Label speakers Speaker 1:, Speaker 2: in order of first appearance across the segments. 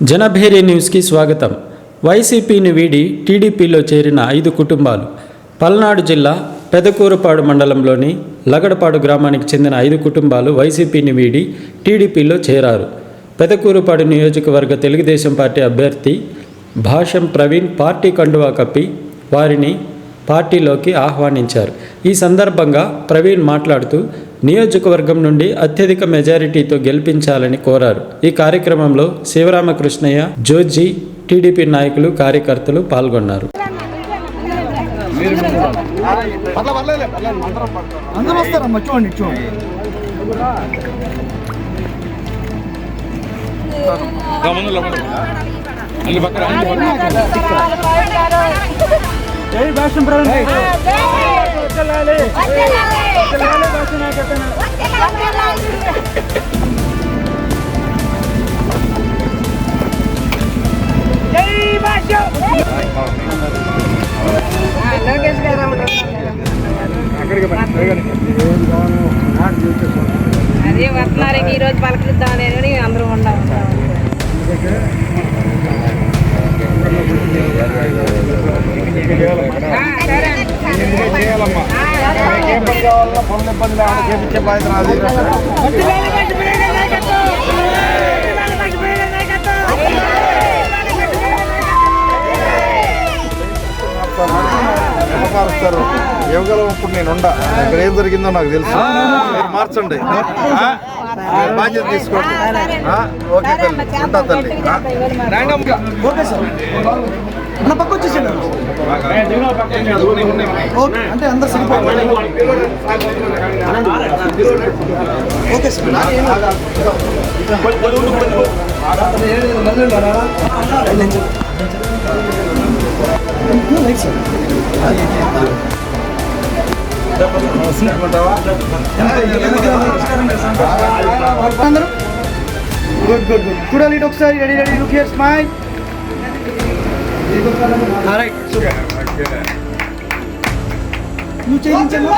Speaker 1: జనభేరి న్యూస్కి స్వాగతం. వైసీపీని వీడి టీడీపీలో చేరిన 5 కుటుంబాలు. పల్నాడు జిల్లా పెదకూరపాడు మండలంలోని లగడపాడు గ్రామానికి చెందిన 5 కుటుంబాలు వైసీపీని వీడి టీడీపీలో చేరారు. పెదకూరపాడు నియోజకవర్గ తెలుగుదేశం పార్టీ అభ్యర్థి భాషం ప్రవీణ్ పార్టీ కండువా కప్పి వారిని పార్టీలోకి ఆహ్వానించారు. ఈ సందర్భంగా ప్రవీణ్ మాట్లాడుతూ నియోజకవర్గం నుండి అత్యధిక మెజారిటీతో గెలిపించాలని కోరారు. ఈ కార్యక్రమంలో శివరామకృష్ణయ్య, జోజీ, టీడీపీ నాయకులు, కార్యకర్తలు పాల్గొన్నారు.
Speaker 2: జై భాషం ప్రవీణ్ వచ్చేలాలి వచ్చేలాలి భాష నాయకత్వం జై భాషం లోకేష్ గారు అక్కడికి అదే వస్తున్నారు. ఈ రోజు పలకరిద్దామని అందరూ ఉండాలి.
Speaker 3: మారుస్తారు ఇవ్వగలం. ఇప్పుడు నేను ఇక్కడ ఏం జరిగిందో నాకు తెలుసు. మీరు మార్చండి, బాధ్యత తీసుకోండి. ఓకే తల్లి, ఉంటా తల్లి.
Speaker 2: పక్క వచ్చేసాడు అంటే అందరు సరిపోవాలి. Okay sir. Good good good. చూడాలి ఒకసారి. Ready ready, look here, smile. Right, super. నువ్వు చేయించండి.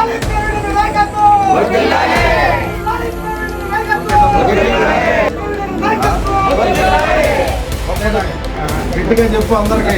Speaker 3: గట్టిగా చెప్పు అందరికి.